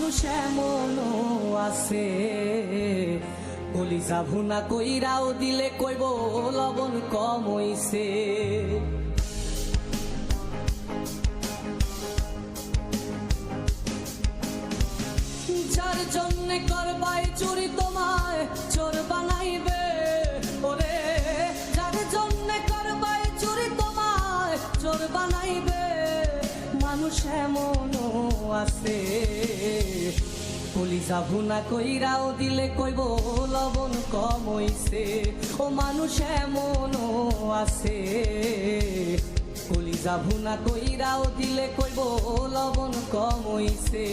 মানুষ এমনও আছে কলিজা ভুনা কইরাও দিলে কইব লবণ কম হইছে। যার জন্যে করবাই চুরি তোমায় চোর বানাইবে, ওরে যার জন্যে করবাই চুরি তোমায় চোর বানাইবে। মানুষ এমনও আছে কলিজা ভুনা কইরাও দিলে কইব লবণ কম হইছে। ও মানুষ এমনও আছে কলিজা ভুনা কইরাও দিলে কইব লবণ কম হইছে।